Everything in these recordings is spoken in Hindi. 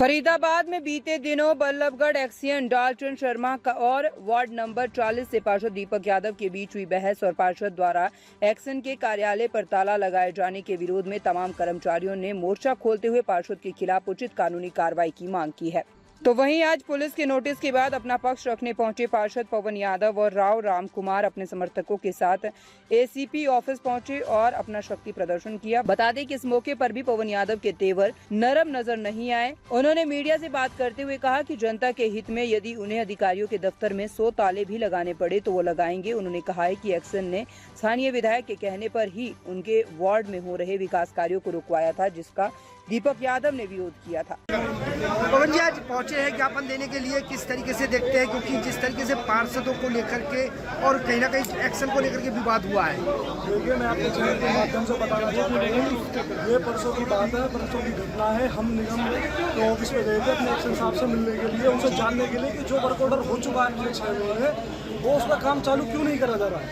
फरीदाबाद में बीते दिनों बल्लभगढ़ एक्सियन डाल्टन शर्मा का और वार्ड नंबर 40 से पार्षद दीपक यादव के बीच हुई बहस और पार्षद द्वारा एक्सन के कार्यालय पर ताला लगाए जाने के विरोध में तमाम कर्मचारियों ने मोर्चा खोलते हुए पार्षद के खिलाफ उचित कानूनी कार्रवाई की मांग की है। तो वहीं आज पुलिस के नोटिस के बाद अपना पक्ष रखने पहुंचे पार्षद पवन यादव और राव राम कुमार अपने समर्थकों के साथ एसीपी ऑफिस पहुंचे और अपना शक्ति प्रदर्शन किया। बता दें कि इस मौके पर भी पवन यादव के तेवर नरम नजर नहीं आए। उन्होंने मीडिया से बात करते हुए कहा कि जनता के हित में यदि उन्हें अधिकारियों के दफ्तर में 100 ताले भी लगाने पड़े तो वो लगाएंगे। उन्होंने कहा है कि एक्सन ने स्थानीय विधायक के कहने पर ही उनके वार्ड में हो रहे विकास कार्यों को रुकवाया था, जिसका दीपक यादव ने विरोध किया था। पवन जी आज पहुंचे हैं ज्ञापन देने के लिए, किस तरीके से देखते हैं, क्योंकि जिस तरीके से पार्षदों को लेकर के और कहीं ना कहीं एक्शन को लेकर के विवाद हुआ है। देखिए, मैं आपके चैनल के माध्यम से बताना चाहूँ, ये परसों की बात है, परसों की घटना है। हम निगम के ऑफिस में गए थे अपने एक्शन साहब से मिलने के लिए, उनसे जानने के लिए कि जो वर्क ऑर्डर हो चुका है पिछले 6 महीने वो उसका काम चालू क्यों नहीं करा जा रहा है।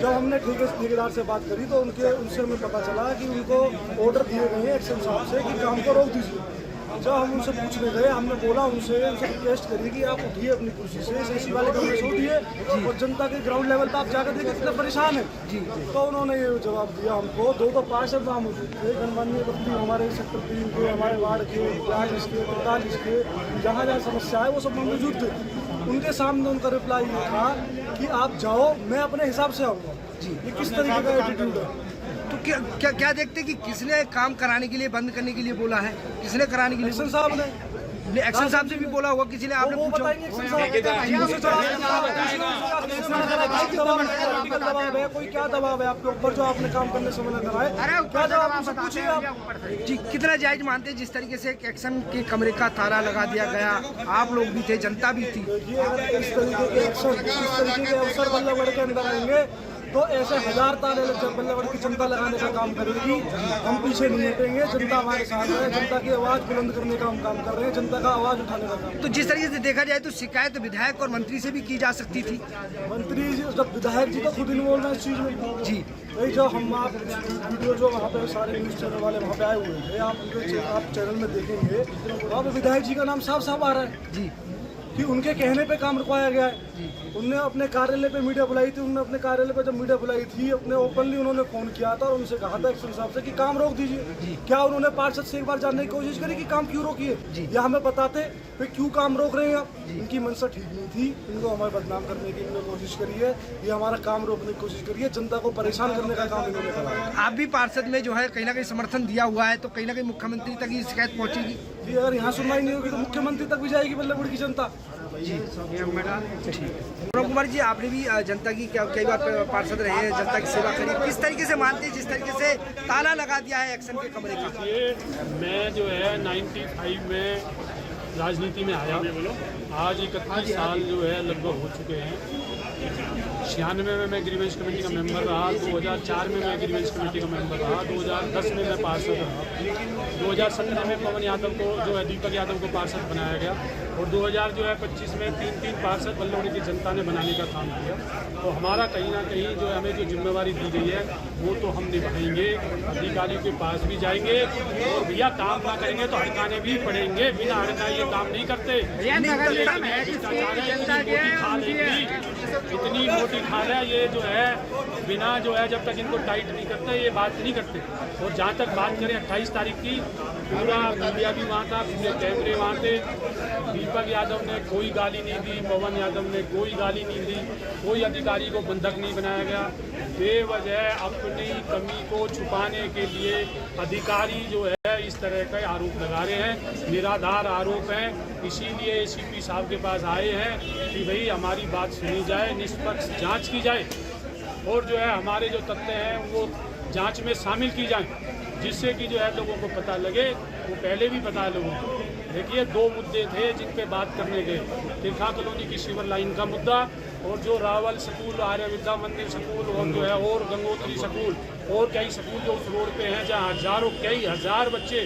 जब हमने ठेकेदार से बात करी तो उनसे हमें पता चला कि उनको ऑर्डर दिए गए हैं एक्शन साहब से कि काम को रोक दीजिए। जब हम उनसे पूछने गए, हमने बोला उनसे रिक्वेस्ट करी कि आप उठिए अपनी कुर्सी से, एसी वाले कमरे से उठिए और जनता के ग्राउंड लेवल पर आप जाकर देखिए कितना परेशान है। तो उन्होंने ये जवाब दिया हमको। दो पार्षद वहाँ मौजूद थे, गणमान्य व्यक्ति हमारे सेक्टर 3 के, हमारे वार्ड के 40 के 45 के, जहाँ जहाँ समस्या है वो सब मौजूद थे। उनके सामने उनका रिप्लाई ये था कि आप जाओ, मैं अपने हिसाब से आऊँगा। ये किस तरीके का एटीट्यूड है? तो क्या देखते कि किसने काम कराने के लिए, बंद करने के लिए बोला है? किसने कराने के लिए? एक्शन साहब ने। एक्शन साहब से भी बोला होगा किसी ने, आपने पूछा? दबाव है, कोई क्या दबाव है आपके ऊपर जो आपने काम करने से मना कराए? क्या जवाब आपसे पूछिए आप। जी, कितना जायज मानते हैं जिस तरीके से एक्शन के कमरे का ताला लगा दिया गया? आप लोग भी थे, जनता भी थी। इस तरीके के एक्शन, इस तरीके के अवसर बल्लभगढ़ के अंदर आएंगे तो ऐसे 1000 ताले बल्लभगढ़ की जनता लगाने का काम करेगी। हम पीछे नहीं हटेंगे, जनता हमारे साथ है, जनता की आवाज़ बुलंद करने का हम काम कर रहे हैं, जनता का आवाज़ उठाने का काम। तो जिस तरीके से देखा जाए तो शिकायत विधायक और मंत्री से भी की जा सकती थी। मंत्री जी, जब विधायक जी तो खुद इन्वॉल्व है इस चीज़ में। जी, वही जो हम आप वीडियो जो वहाँ पे सारे न्यूज़ चैनल वाले वहाँ पे आए हुए थे, आप चैनल में देखेंगे वहाँ पे विधायक जी का नाम साफ साफ आ रहा है जी कि उनके कहने पे काम रुकवाया गया है। उनने अपने कार्यालय पे मीडिया बुलाई थी, उन्होंने अपने कार्यालय पे जब मीडिया बुलाई थी, अपने ओपनली उन्होंने फोन किया था और उनसे कहा था एक्शन साहब से कि काम रोक दीजिए। क्या उन्होंने पार्षद से एक बार जानने की कोशिश करी कि काम क्यों रोकिए, या हमें बताते फिर क्यों काम रोक रहे हैं आप? इनकी मंशा ठीक नहीं थी, इनको हमें बदनाम करने की इन्होंने कोशिश करी है, ये हमारा काम रोकने की कोशिश करी है, जनता को परेशान करने का काम इन्होंने करा। आप भी पार्षद में जो है कहीं ना कहीं समर्थन दिया हुआ है, तो कहीं ना कहीं मुख्यमंत्री तक ये शिकायत पहुँचेगी। जी, अगर यहाँ सुनवाई नहीं होगी तो मुख्यमंत्री तक भी जाएगी बल्लभगढ़ की जनता। जी, कुमार जी, आपने भी जनता की कई बार पार्षद रहे हैं, जनता की सेवा करी, किस तरीके से मानते हैं जिस तरीके से ताला लगा दिया है एक्शन के कमरे का? ये मैं जो है 95 में राजनीति में आया, आज 31 साल जो है लगभग हो चुके हैं। 96 में मैं ग्रीवेंस कमेटी का मेंबर रहा, 2004 में मैं ग्रीवेंस कमेटी का मेंबर रहा, 2010 में मैं पार्षद रहा, 2017 में पवन यादव को जो है दीपक यादव को पार्षद बनाया गया और 2025 में 3 पार्षद बल्लभगढ़ की जनता ने बनाने का काम किया। तो हमारा कहीं ना कहीं जो हमें जो जिम्मेवारी दी गई है वो तो हम निभाएंगे, अधिकारियों के पास भी जाएंगे और भैया काम ना करेंगे तो हड़काने भी पड़ेंगे, बिना हड़काए ये काम नहीं करते। इतनी मोटी खाल है ये जो है, बिना जो है जब तक इनको टाइट नहीं करते ये बात नहीं करते। और जहाँ तक बात करें 28 तारीख की, पूरा मीडिया भी वहाँ था, पूरे कैमरे वहाँ थे। दीपक यादव ने कोई गाली नहीं दी, पवन यादव ने कोई गाली नहीं दी, कोई अधिकारी को बंधक नहीं बनाया गया। बेवजह अपनी कमी को छुपाने के लिए अधिकारी जो है इस तरह के आरोप लगा रहे हैं, निराधार आरोप हैं। इसीलिए एसीपी साहब के पास आए हैं कि भाई हमारी बात सुनी जाए, निष्पक्ष जांच की जाए और जो है हमारे जो तथ्य हैं वो जांच में शामिल की जाए, जिससे कि जो है लोगों को पता लगे। वो पहले भी पता है लोगों को। देखिए, 2 मुद्दे थे जिन पे बात करने गए, तिरखा कॉलोनी की सीवर लाइन का मुद्दा और जो रावल स्कूल, आर्य विद्या मंदिर स्कूल और जो है और गंगोत्री स्कूल और कई स्कूल जो उस रोड पे हैं जहाँ कई हज़ार बच्चे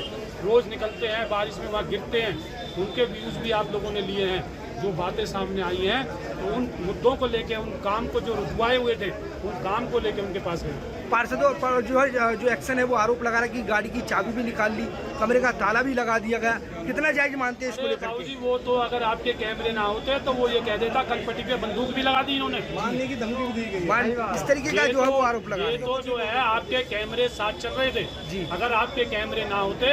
रोज़ निकलते हैं, बारिश में वहाँ गिरते हैं, उनके व्यूज़ भी आप लोगों ने लिए हैं। जो बातें सामने आई हैं तो उन मुद्दों को लेके, उन काम को जो रुकवाए हुए थे उन काम को लेके उनके पास गए। पार्षदों पर जो एक्शन है वो आरोप लगा रहा है कि गाड़ी की चाबी भी निकाल ली, कमरे का ताला भी लगा दिया गया। कितना जायज मानते हैं इसको लेकर के? बाबूजी वो तो अगर आपके कैमरे ना होते तो वो ये कह देता कनपट्टी पे बंदूक भी लगा दी इन्होंने। मारने की धमकी भी दी गई है। इस तरीके का जो है वो आरोप लगा ये रहे हैं। तो जो है आपके कैमरे साथ चल रहे थे जी। अगर आपके कैमरे ना होते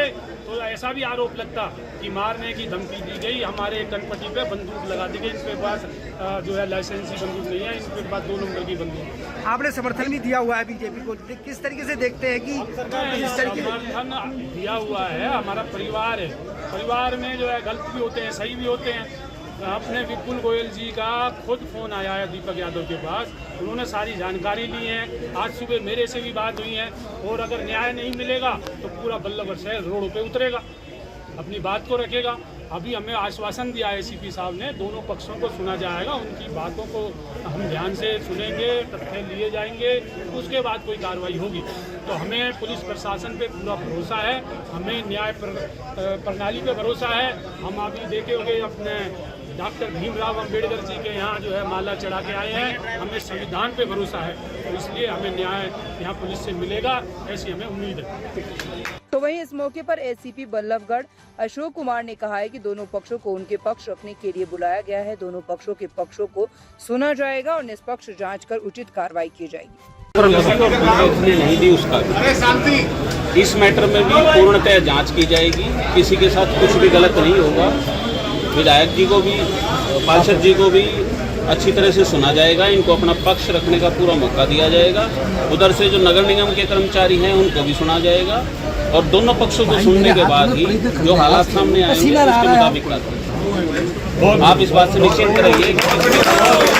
तो ऐसा भी आरोप लगता कि मारने की धमकी दी गई, हमारे कनपट्टी पे बंदूक लगा दी गई, इनके पास जो है लाइसेंसी बंदूक नहीं है, इनके पास 2 नंबर की बंदूक। आपने समर्थन भी दिया हुआ है बीजेपी को, किस तरीके से देखते हैं कि इस तरीके समर्थन दिया हुआ है, हमारा परिवार है, परिवार में जो है गलत भी होते हैं सही भी होते हैं। अपने विपुल गोयल जी का खुद फोन आया है दीपक यादव के पास, उन्होंने सारी जानकारी ली है। आज सुबह मेरे से भी बात हुई है और अगर न्याय नहीं मिलेगा तो पूरा बल्लभगढ़ शहर रोडों पे उतरेगा, अपनी बात को रखेगा। अभी हमें आश्वासन दिया है एसीपी साहब ने, दोनों पक्षों को सुना जाएगा, उनकी बातों को हम ध्यान से सुनेंगे, तथ्य लिए जाएंगे, उसके बाद कोई कार्रवाई होगी। तो हमें पुलिस प्रशासन पे पूरा भरोसा है, हमें न्याय प्रणाली पे भरोसा है। हम अभी देखे होंगे अपने डॉक्टर भीमराव अंबेडकर जी के यहाँ जो है माला चढ़ा के आए हैं, हमें संविधान पे भरोसा है, तो इसलिए हमें न्याय यहाँ पुलिस से मिलेगा, ऐसी हमें उम्मीद है। तो वहीं इस मौके पर एसीपी बल्लभगढ़ अशोक कुमार ने कहा है कि दोनों पक्षों को उनके पक्ष रखने के लिए बुलाया गया है, दोनों पक्षों के पक्षों को सुना जाएगा और निष्पक्ष जांच कर उचित कार्रवाई की जाएगी। नहीं दी उसका इस मैटर में भी पूर्णतः जांच की जाएगी, किसी के साथ कुछ भी गलत नहीं होगा। विधायक जी को भी पार्षद जी को भी अच्छी तरह से सुना जाएगा, इनको अपना पक्ष रखने का पूरा मौका दिया जाएगा। उधर से जो नगर निगम के कर्मचारी हैं उनको भी सुना जाएगा और दोनों पक्षों को सुनने के बाद ही जो हालात सामने आएंगे उसके मुताबिक आप इस बात से निश्चिंत रहिए।